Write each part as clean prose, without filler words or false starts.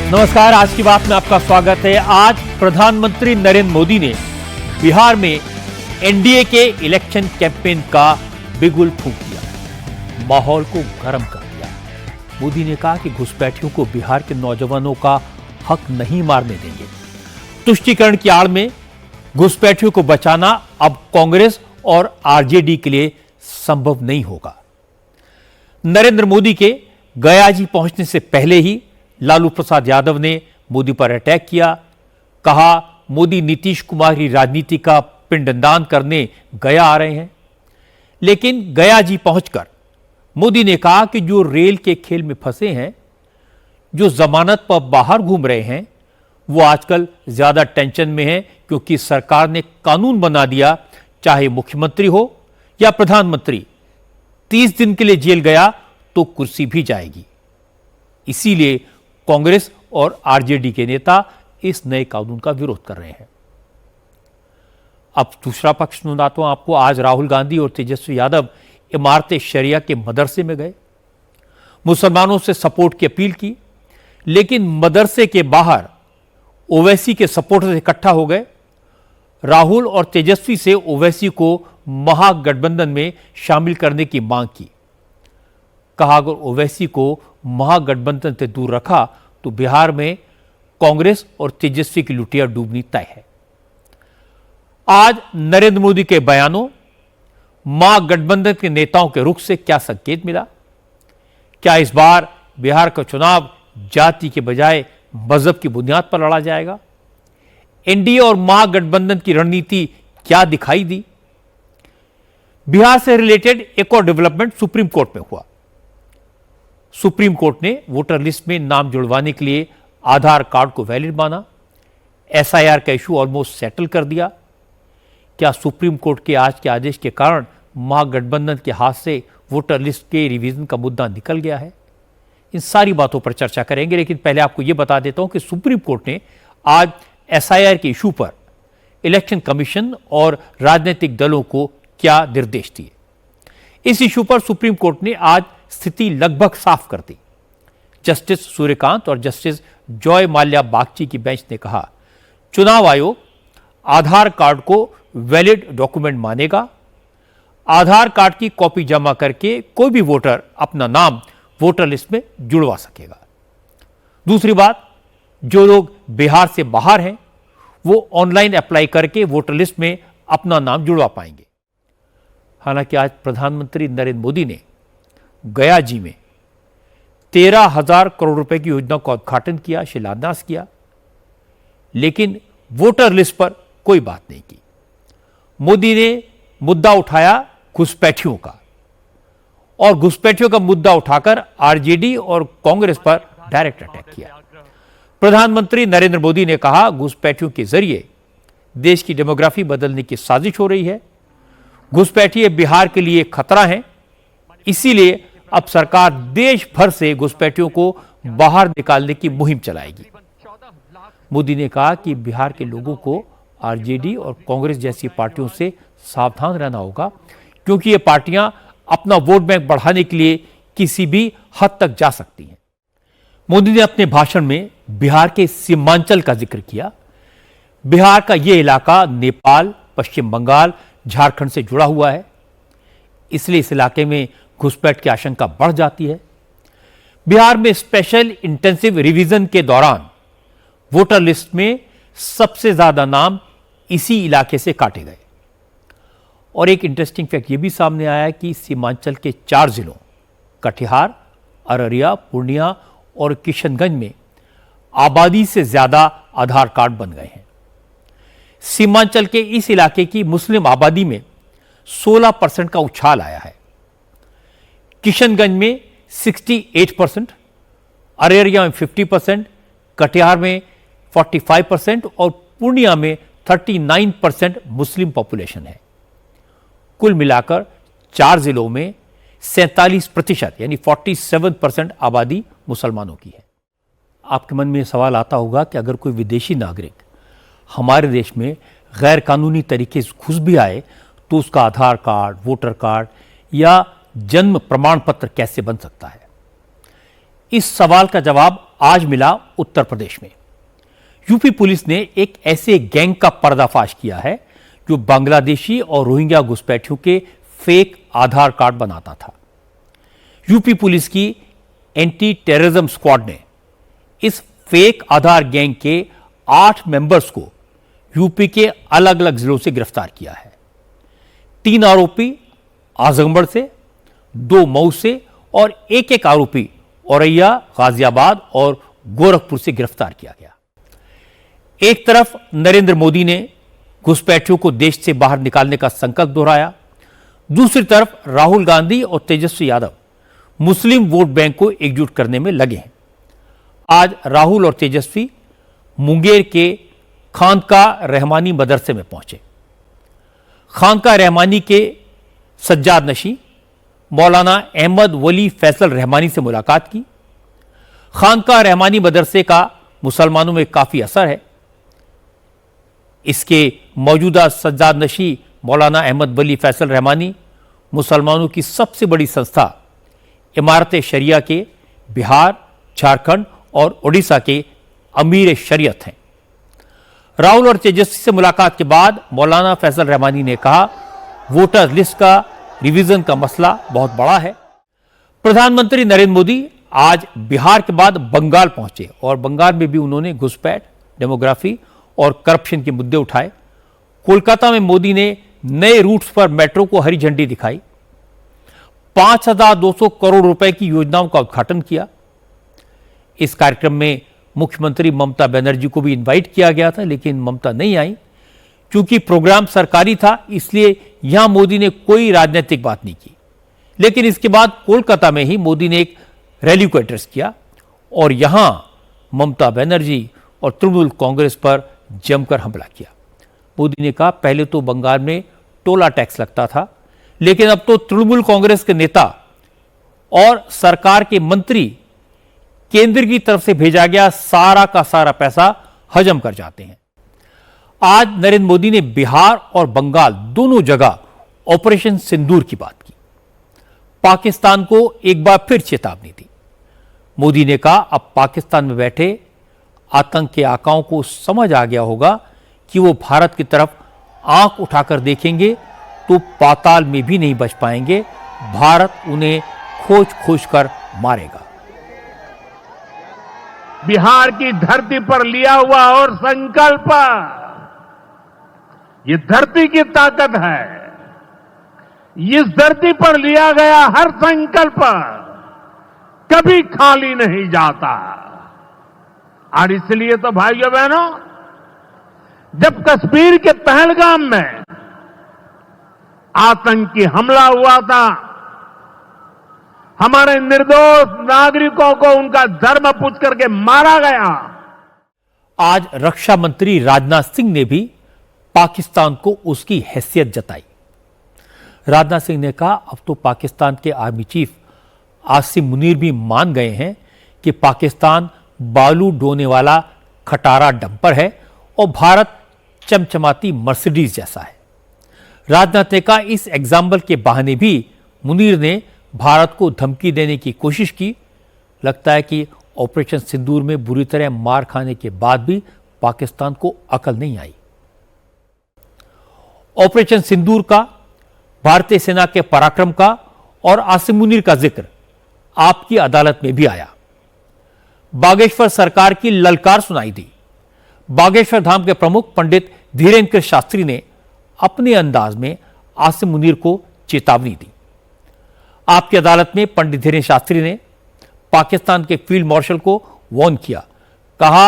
नमस्कार, आज की बात में आपका स्वागत है। आज प्रधानमंत्री नरेंद्र मोदी ने बिहार में एनडीए के इलेक्शन कैंपेन का बिगुल फूंक दिया, माहौल को गर्म कर दिया। मोदी ने कहा कि घुसपैठियों को बिहार के नौजवानों का हक नहीं मारने देंगे। तुष्टीकरण की आड़ में घुसपैठियों को बचाना अब कांग्रेस और आरजेडी के लिए संभव नहीं होगा। नरेंद्र मोदी के गयाजी पहुंचने से पहले ही लालू प्रसाद यादव ने मोदी पर अटैक किया। कहा, मोदी नीतीश कुमार की राजनीति का पिंडदान करने गया आ रहे हैं। लेकिन गयाजी पहुंचकर मोदी ने कहा कि जो रेल के खेल में फंसे हैं, जो जमानत पर बाहर घूम रहे हैं, वो आजकल ज्यादा टेंशन में हैं, क्योंकि सरकार ने कानून बना दिया, चाहे मुख्यमंत्री हो या प्रधानमंत्री 30 दिन के लिए जेल गया तो कुर्सी भी जाएगी। इसीलिए कांग्रेस और आरजेडी के नेता इस नए कानून का विरोध कर रहे हैं। अब दूसरा पक्ष सुनाता हूं आपको। आज राहुल गांधी और तेजस्वी यादव इमारत शरिया के मदरसे में गए, मुसलमानों से सपोर्ट की अपील की, लेकिन मदरसे के बाहर ओवैसी के सपोर्टर्स इकट्ठा हो गए। राहुल और तेजस्वी से ओवैसी को महागठबंधन में शामिल करने की मांग की। कहा, अगर ओवैसी को महागठबंधन से दूर रखा तो बिहार में कांग्रेस और तेजस्वी की लुटिया डूबनी तय है। आज नरेंद्र मोदी के बयानों, महागठबंधन के नेताओं के रुख से क्या संकेत मिला? क्या इस बार बिहार का चुनाव जाति के बजाय मजहब की बुनियाद पर लड़ा जाएगा? एनडीए और महागठबंधन की रणनीति क्या दिखाई दी? बिहार से रिलेटेड एक और डेवलपमेंट सुप्रीम कोर्ट में हुआ। सुप्रीम कोर्ट ने वोटर लिस्ट में नाम जुड़वाने के लिए आधार कार्ड को वैलिड माना। एसआईआर का इशू ऑलमोस्ट सेटल कर दिया। क्या सुप्रीम कोर्ट के आज के आदेश के कारण महागठबंधन के हाथ से वोटर लिस्ट के रिवीजन का मुद्दा निकल गया है? इन सारी बातों पर चर्चा करेंगे, लेकिन पहले आपको यह बता देता हूं कि सुप्रीम कोर्ट ने आज एसआईआर के इशू पर इलेक्शन कमीशन और राजनीतिक दलों को क्या निर्देश दिए। इस इशू पर सुप्रीम कोर्ट ने आज स्थिति लगभग साफ कर दी। जस्टिस सूर्यकांत और जस्टिस जॉय माल्या बागची की बेंच ने कहा, चुनाव आयोग आधार कार्ड को वैलिड डॉक्यूमेंट मानेगा। आधार कार्ड की कॉपी जमा करके कोई भी वोटर अपना नाम वोटर लिस्ट में जुड़वा सकेगा। दूसरी बात, जो लोग बिहार से बाहर हैं, वो ऑनलाइन अप्लाई करके वोटर लिस्ट में अपना नाम जुड़वा पाएंगे। हालांकि आज प्रधानमंत्री नरेंद्र मोदी ने गयाजी में 13,000 करोड़ रुपए की योजना का उद्घाटन किया, शिलान्यास किया, लेकिन वोटर लिस्ट पर कोई बात नहीं की। मोदी ने मुद्दा उठाया घुसपैठियों का, और घुसपैठियों का मुद्दा उठाकर आरजेडी और कांग्रेस पर डायरेक्ट अटैक किया। प्रधानमंत्री नरेंद्र मोदी ने कहा, घुसपैठियों के जरिए देश की डेमोग्राफी बदलने की साजिश हो रही है। घुसपैठिए बिहार के लिए खतरा हैं, इसीलिए अब सरकार देश भर से घुसपैठियों को बाहर निकालने की मुहिम चलाएगी। मोदी ने कहा कि बिहार के लोगों को आरजेडी और कांग्रेस जैसी पार्टियों से सावधान रहना होगा, क्योंकि ये पार्टियां अपना वोट बैंक बढ़ाने के लिए किसी भी हद तक जा सकती हैं। मोदी ने अपने भाषण में बिहार के सीमांचल का जिक्र किया। बिहार का यह इलाका नेपाल, पश्चिम बंगाल, झारखंड से जुड़ा हुआ है, इसलिए इस इलाके में घुसपैठ की आशंका बढ़ जाती है। बिहार में स्पेशल इंटेंसिव रिवीजन के दौरान वोटर लिस्ट में सबसे ज्यादा नाम इसी इलाके से काटे गए। और एक इंटरेस्टिंग फैक्ट यह भी सामने आया कि सीमांचल के 4 जिलों कटिहार, अररिया, पूर्णिया और किशनगंज में आबादी से ज्यादा आधार कार्ड बन गए हैं। सीमांचल के इस इलाके की मुस्लिम आबादी में 16% का उछाल आया है। किशनगंज में 68%, अररिया में 50%, कटिहार में 45% और पूर्णिया में 39% मुस्लिम पॉपुलेशन है। कुल मिलाकर 4 जिलों में 47% यानी 47% आबादी मुसलमानों की है। आपके मन में सवाल आता होगा कि अगर कोई विदेशी नागरिक हमारे देश में गैर कानूनी तरीके से घुस भी आए तो उसका आधार कार्ड, वोटर कार्ड या जन्म प्रमाण पत्र कैसे बन सकता है? इस सवाल का जवाब आज मिला उत्तर प्रदेश में। यूपी पुलिस ने एक ऐसे गैंग का पर्दाफाश किया है जो बांग्लादेशी और रोहिंग्या घुसपैठियों के फेक आधार कार्ड बनाता था। यूपी पुलिस की एंटी टेररिज्म स्क्वाड ने इस फेक आधार गैंग के 8 मेंबर्स को यूपी के अलग अलग जिलों से गिरफ्तार किया है। 3 आरोपी आजमगढ़ से, 2 मऊ से और एक आरोपी औरैया, गाजियाबाद और गोरखपुर से गिरफ्तार किया गया। एक तरफ नरेंद्र मोदी ने घुसपैठियों को देश से बाहर निकालने का संकल्प दोहराया, दूसरी तरफ राहुल गांधी और तेजस्वी यादव मुस्लिम वोट बैंक को एकजुट करने में लगे हैं। आज राहुल और तेजस्वी मुंगेर के खानका रहमानी मदरसे में पहुंचे। खानका रहमानी के सज्जाद नशी मौलाना अहमद वली फैसल रहमानी से मुलाकात की। खानका रहमानी मदरसे का मुसलमानों में काफी असर है। इसके मौजूदा सज्जाद नशी मौलाना अहमद वली फैसल रहमानी मुसलमानों की सबसे बड़ी संस्था इमारत शरिया के बिहार, झारखंड और ओडिशा के अमीर शरीयत हैं। राहुल और तेजस्वी से मुलाकात के बाद मौलाना फैसल रहमानी ने कहा, वोटर लिस्ट का रिवीजन का मसला बहुत बड़ा है। प्रधानमंत्री नरेंद्र मोदी आज बिहार के बाद बंगाल पहुंचे और बंगाल में भी उन्होंने घुसपैठ, डेमोग्राफी और करप्शन के मुद्दे उठाए। कोलकाता में मोदी ने नए रूट्स पर मेट्रो को हरी झंडी दिखाई। 5,200 करोड़ रुपए की योजनाओं का उद्घाटन किया। इस कार्यक्रम में मुख्यमंत्री ममता बनर्जी को भी इनवाइट किया गया था, लेकिन ममता नहीं आई। क्योंकि प्रोग्राम सरकारी था, इसलिए यहां मोदी ने कोई राजनीतिक बात नहीं की। लेकिन इसके बाद कोलकाता में ही मोदी ने एक रैली को एड्रेस किया और यहां ममता बनर्जी और तृणमूल कांग्रेस पर जमकर हमला किया। मोदी ने कहा, पहले तो बंगाल में टोला टैक्स लगता था, लेकिन अब तो तृणमूल कांग्रेस के नेता और सरकार के मंत्री केंद्र की तरफ से भेजा गया सारा का सारा पैसा हजम कर जाते हैं। आज नरेंद्र मोदी ने बिहार और बंगाल दोनों जगह ऑपरेशन सिंदूर की बात की। पाकिस्तान को एक बार फिर चेतावनी दी। मोदी ने कहा, अब पाकिस्तान में बैठे आतंक के आकाओं को समझ आ गया होगा कि वो भारत की तरफ आंख उठाकर देखेंगे तो पाताल में भी नहीं बच पाएंगे। भारत उन्हें खोज खोज कर मारेगा। बिहार की धरती पर लिया हुआ और संकल्प, ये धरती की ताकत है। इस धरती पर लिया गया हर संकल्प कभी खाली नहीं जाता। और इसलिए तो भाइयों बहनों, जब कश्मीर के पहलगाम में आतंकी हमला हुआ था, हमारे निर्दोष नागरिकों को उनका धर्म पूछ करके मारा गया। आज रक्षा मंत्री राजनाथ सिंह ने भी पाकिस्तान को उसकी हैसियत जताई। राजनाथ सिंह ने कहा, अब तो पाकिस्तान के आर्मी चीफ आसिम मुनीर भी मान गए हैं कि पाकिस्तान बालू ढोने वाला खटारा डंपर है और भारत चमचमाती मर्सिडीज जैसा है। राजनाथ ने कहा, इस एग्जाम्पल के बहाने भी मुनीर ने भारत को धमकी देने की कोशिश की। लगता है कि ऑपरेशन सिंदूर में बुरी तरह मार खाने के बाद भी पाकिस्तान को अकल नहीं आई। ऑपरेशन सिंदूर का, भारतीय सेना के पराक्रम का और आसिम मुनीर का जिक्र आपकी अदालत में भी आया। बागेश्वर सरकार की ललकार सुनाई दी। बागेश्वर धाम के प्रमुख पंडित धीरेन्द्र शास्त्री ने अपने अंदाज में आसिम मुनीर को चेतावनी दी। आपकी अदालत में पंडित धीरेन्द्र शास्त्री ने पाकिस्तान के फील्ड मार्शल को वार्न किया। कहा,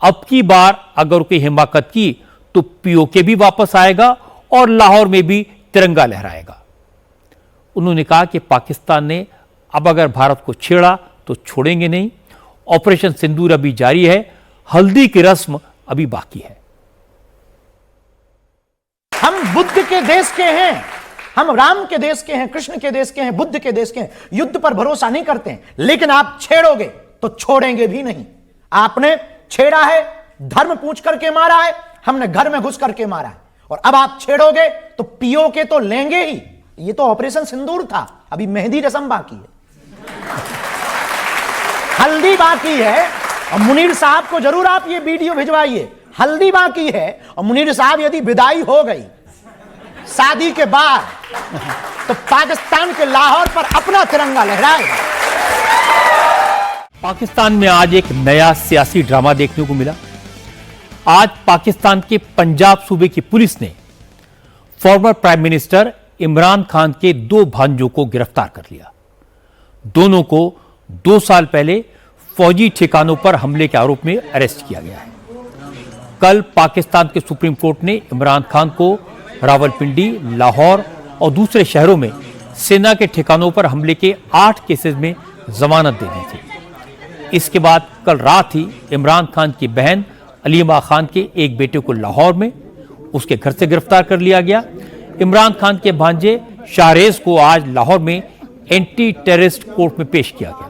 अब की बार अगर कोई हिमाकत की तो पीओके भी वापस आएगा और लाहौर में भी तिरंगा लहराएगा। उन्होंने कहा कि पाकिस्तान ने अब अगर भारत को छेड़ा तो छोड़ेंगे नहीं। ऑपरेशन सिंदूर अभी जारी है, हल्दी की रस्म अभी बाकी है। हम बुद्ध के देश के हैं, हम राम के देश के हैं, कृष्ण के देश के हैं, बुद्ध के देश के हैं। युद्ध पर भरोसा नहीं करते हैं, लेकिन आप छेड़ोगे तो छोड़ेंगे भी नहीं। आपने छेड़ा है, धर्म पूछ करके मारा है, हमने घर में घुस करके मारा है, और अब आप छेड़ोगे तो पीओके तो लेंगे ही। ये तो ऑपरेशन सिंदूर था, अभी मेहंदी रस्म बाकी है, हल्दी बाकी है। और मुनीर साहब को जरूर आप ये वीडियो भिजवाइए। हल्दी बाकी है और मुनीर साहब यदि विदाई हो गई शादी के बाद तो पाकिस्तान के लाहौर पर अपना तिरंगा लहराएगा। पाकिस्तान में आज एक नया सियासी ड्रामा देखने को मिला। आज पाकिस्तान के पंजाब सूबे की पुलिस ने former prime minister Imran Khan के 2 भांजों को गिरफ्तार कर लिया। दोनों को 2 साल पहले फौजी ठिकानों पर हमले के आरोप में अरेस्ट किया गया है। कल पाकिस्तान के सुप्रीम कोर्ट ने इमरान खान को रावलपिंडी, लाहौर और दूसरे शहरों में सेना के ठिकानों पर हमले के 8 केसेस में जमानत दे दी थी। इसके बाद कल रात ही इमरान खान की बहन अलीमा खान के एक बेटे को लाहौर में उसके घर से गिरफ्तार कर लिया गया। इमरान खान के भांजे शाहरेज को आज लाहौर में एंटी टेररिस्ट कोर्ट में पेश किया गया।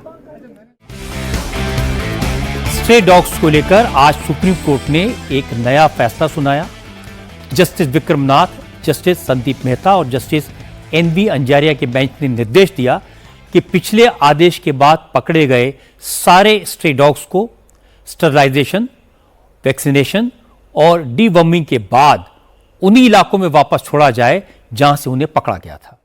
स्ट्रे डॉग्स को लेकर आज सुप्रीम कोर्ट ने एक नया फैसला सुनाया। जस्टिस विक्रमनाथ, जस्टिस संदीप मेहता और जस्टिस एनवी अंजारिया के बेंच ने निर्देश दिया कि पिछले आदेश के बाद पकड़े गए सारे स्ट्रे डॉग्स को स्टरलाइजेशन, वैक्सीनेशन और डीवर्मिंग के बाद उन्हीं इलाकों में वापस छोड़ा जाए जहां से उन्हें पकड़ा गया था।